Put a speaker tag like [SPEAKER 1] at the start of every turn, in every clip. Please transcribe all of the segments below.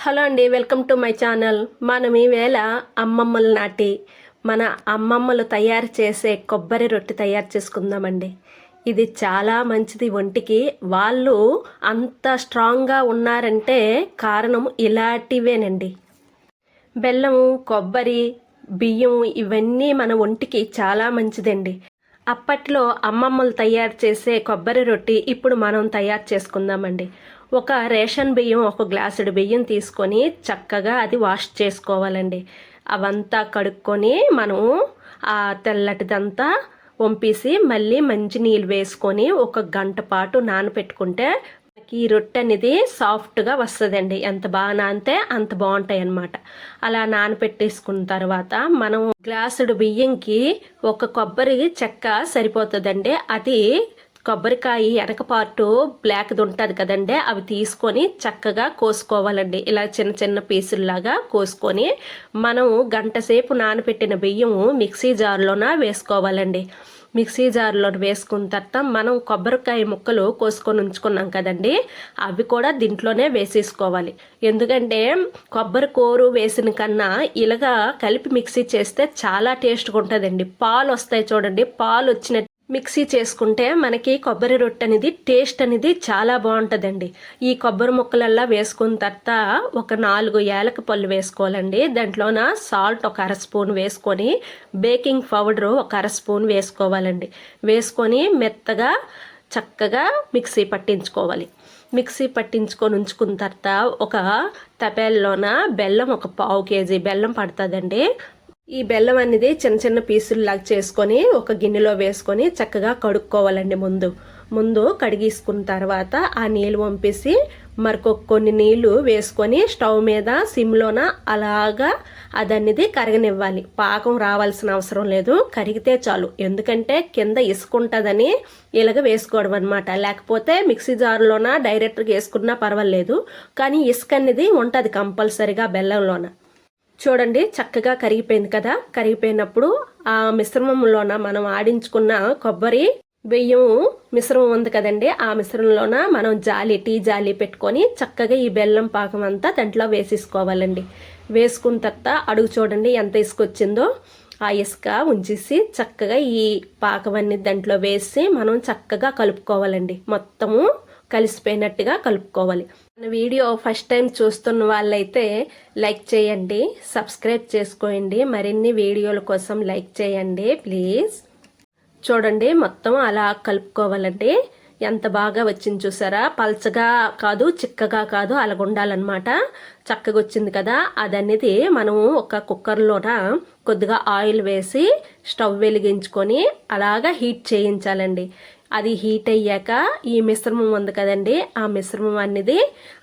[SPEAKER 1] Hello అండి, welcome to my channel. మనం ఈవేళ అమ్మమ్మల నాటి మన అమ్మమ్మలు తయారు చేసే కొబ్బరి రొట్టె తయారు చేసుకుందామండి. ఇది చాలా మంచిది ఒంటికి. వాళ్ళు అంత స్ట్రాంగ్గా ఉన్నారంటే కారణం ఇలాంటివేనండి. బెల్లము, కొబ్బరి, బియ్యం ఇవన్నీ మన ఒంటికి చాలా మంచిదండి. అప్పట్లో అమ్మమ్మలు తయారు చేసే కొబ్బరి రొట్టి ఇప్పుడు మనం తయారు చేసుకుందామండి. ఒక రేషన్ బియ్యం, ఒక గ్లాసుడు బియ్యం తీసుకొని చక్కగా అది వాష్ చేసుకోవాలండి. అవంతా కడుక్కొని మనం ఆ తెల్లటిదంతా వంపేసి మళ్ళీ మంచి నీళ్ళు వేసుకొని ఒక గంట పాటు నానపెట్టుకుంటే ఈ రొట్టె అనేది సాఫ్ట్గా వస్తుందండి. ఎంత బాగా నానితే అంత బాగుంటాయి అన్నమాట. అలా నానపెట్టేసుకున్న తర్వాత మనం గ్లాసుడు బియ్యంకి ఒక కొబ్బరి చెక్క సరిపోతుందండి. అది కొబ్బరికాయ వెనక పార్టు బ్లాక్ది ఉంటుంది కదండి, అవి తీసుకొని చక్కగా కోసుకోవాలండి. ఇలా చిన్న చిన్న పీసుల్లాగా కోసుకొని మనం గంట సేపు నానబెట్టిన బియ్యం మిక్సీ జార్లోన వేసుకోవాలండి. మిక్సీ జార్లో వేసుకున్న తర్వాత మనం కొబ్బరికాయ ముక్కలు కోసుకొని ఉంచుకున్నాం కదండి, అవి కూడా దీంట్లోనే వేసేసుకోవాలి. ఎందుకంటే కొబ్బరి కూరు వేసిన కన్నా ఇలాగా కలిపి మిక్సీ చేస్తే చాలా టేస్ట్గా ఉంటుందండి. పాలు వస్తాయి చూడండి, పాలు వచ్చిన మిక్సీ చేసుకుంటే మనకి కొబ్బరి రొట్టె అనేది టేస్ట్ అనేది చాలా బాగుంటుందండి. ఈ కొబ్బరి ముక్కలల్లా వేసుకున్న తర్వాత ఒక 4 యాలక పళ్ళు వేసుకోవాలండి. దాంట్లోన సాల్ట్ ఒక 1/2 స్పూన్ వేసుకొని బేకింగ్ పౌడరు ఒక 1/2 స్పూన్ వేసుకోవాలండి. వేసుకొని మెత్తగా చక్కగా మిక్సీ పట్టించుకోవాలి. మిక్సీ పట్టించుకొని ఉంచుకున్న తర్వాత ఒక తపేల్లోన బెల్లం ఒక 1/2 కేజీ బెల్లం పడుతుందండి. ఈ బెల్లం అనేది చిన్న చిన్న పీసుల్లాగా చేసుకొని ఒక గిన్నెలో వేసుకొని చక్కగా కడుక్కోవాలండి. ముందు కడిగేసుకున్న తర్వాత ఆ నీళ్ళు వంపేసి కొన్ని నీళ్లు వేసుకొని స్టవ్ మీద సిమ్లోన అలాగా అదనేది కరగనివ్వాలి. పాకం రావాల్సిన అవసరం లేదు, కరిగితే చాలు. ఎందుకంటే కింద ఇసుకుంటుందని ఇలాగ వేసుకోవడం అనమాట. లేకపోతే మిక్సీ జార్లోన డైరెక్ట్గా వేసుకున్నా పర్వాలేదు, కానీ ఇసుక అనేది ఉంటుంది కంపల్సరిగా బెల్లంలోన. చూడండి చక్కగా కరిగిపోయింది కదా. కరిగిపోయినప్పుడు ఆ మిశ్రమంలోన మనం ఆడించుకున్న కొబ్బరి బియ్యం మిశ్రమం ఉంది కదండి, ఆ మిశ్రమంలోన మనం టీ జాలి పెట్టుకొని చక్కగా ఈ బెల్లం పాకం అంతా దాంట్లో వేసేసుకోవాలండి. వేసుకున్న తర్వాత అడుగు చూడండి ఎంత ఇసుక వచ్చిందో. ఆ ఇసుక ఉంచేసి చక్కగా ఈ పాకం అన్ని దాంట్లో వేసి మనం చక్కగా కలుపుకోవాలండి. మొత్తము కలిసిపోయినట్టుగా కలుపుకోవాలి. మన వీడియో ఫస్ట్ టైం చూస్తున్న వాళ్ళైతే లైక్ చేయండి, సబ్స్క్రైబ్ చేసుకోండి. మరిన్ని వీడియోల కోసం లైక్ చేయండి ప్లీజ్. చూడండి మొత్తం అలా కలుపుకోవాలండి. ఎంత బాగా వచ్చింది చూసారా. పల్చగా కాదు, చిక్కగా కాదు, అలాగ ఉండాలన్నమాట. చక్కగా వచ్చింది కదా. అదనేది మనం ఒక కుక్కర్లోన కొద్దిగా ఆయిల్ వేసి స్టవ్ వెలిగించుకొని అలాగా హీట్ చేయించాలండి. అది హీట్ అయ్యాక ఈ మిశ్రమం ఉంది కదండి, ఆ మిశ్రమం అనేది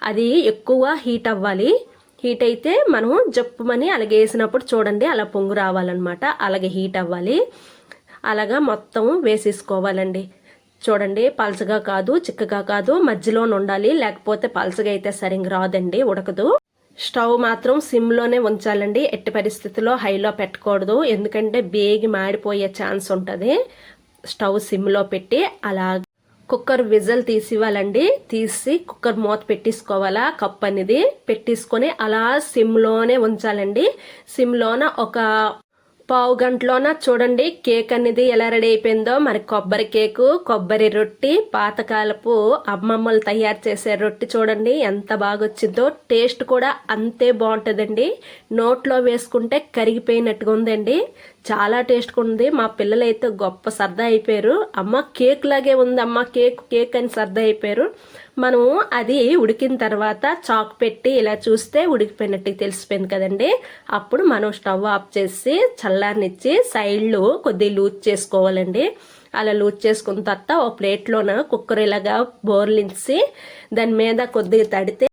[SPEAKER 1] అది ఎక్కువ హీట్ అవ్వాలి. హీట్ అయితే మనం జప్పుమని అలాగే వేసినప్పుడు చూడండి అలా పొంగు రావాలన్నమాట. అలాగే హీట్ అవ్వాలి. అలాగా మొత్తం వేసేసుకోవాలండి. చూడండి పల్చగా కాదు, చిక్కగా కాదు, మధ్యలోనే ఉండాలి. లేకపోతే పల్చగా అయితే సరిగ్గా రాదండి, ఉడకదు. స్టవ్ మాత్రం సిమ్లోనే ఉంచాలండి. ఎట్టి పరిస్థితుల్లో హైలో పెట్టకూడదు, ఎందుకంటే బేగి మాడిపోయే ఛాన్స్ ఉంటుంది. స్టవ్ సిమ్లో పెట్టి అలా కుక్కర్ విజిల్ తీసివ్వాలండి. తీసి కుక్కర్ మూత పెట్టేసుకోవాలా. కప్ అనేది పెట్టేసుకొని అలా సిమ్లోనే ఉంచాలండి. సిమ్లోన ఒక 1/2 గంటలోన చూడండి కేక్ అనేది ఎలా రెడీ అయిపోయిందో. మరి కొబ్బరి కేకు, కొబ్బరి రొట్టి, పాతకాలపు అమ్మమ్మలు తయారు చేసే రొట్టి చూడండి ఎంత బాగా వచ్చిందో. టేస్ట్ కూడా అంతే బాగుంటుందండి. నోట్లో వేసుకుంటే కరిగిపోయినట్టుగా ఉందండి, చాలా టేస్ట్గా ఉంది. మా పిల్లలైతే గొప్ప సరదా అయిపోయారు. అమ్మ కేక్ లాగే ఉంది అమ్మ, కేక్ అని సరదా అయిపోయారు. మనం అది ఉడికిన తర్వాత చాక్ పెట్టి ఇలా చూస్తే ఉడికిపోయినట్టు తెలిసిపోయింది కదండి. అప్పుడు మనం స్టవ్ ఆఫ్ చేసి చల్లారనిచ్చి సైడ్లు కొద్దిగా లూజ్ చేసుకోవాలండి. అలా లూజ్ చేసుకున్న తర్వాత ఒక ప్లేట్లోన కుక్కర్ ఇలాగా బోర్లించి దాని మీద కొద్దిగా తడితే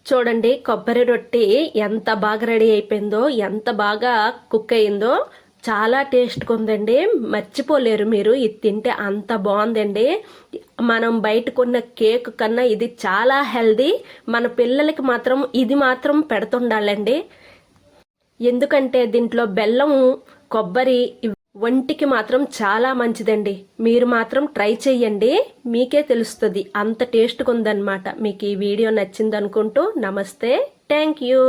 [SPEAKER 1] చూడండి కొబ్బరి రొట్టి ఎంత బాగా రెడీ అయిపోయిందో, ఎంత బాగా కుక్ అయిందో. చాలా టేస్ట్గా ఉందండి, మర్చిపోలేరు మీరు. ఇది తింటే అంత బాగుందండి. మనం బయట కొన్న కేక్ కన్నా ఇది చాలా హెల్దీ. మన పిల్లలకి మాత్రం ఇది మాత్రం పెడుతుండాలండి. ఎందుకంటే దీంట్లో బెల్లం, కొబ్బరి ఒంటికి మాత్రం చాలా మంచిదండి. మీరు మాత్రం ట్రై చెయ్యండి, మీకే తెలుస్తుంది. అంత టేస్ట్గా ఉందన్నమాట. మీకు ఈ వీడియో నచ్చింది అనుకుంటూ నమస్తే. Thank you.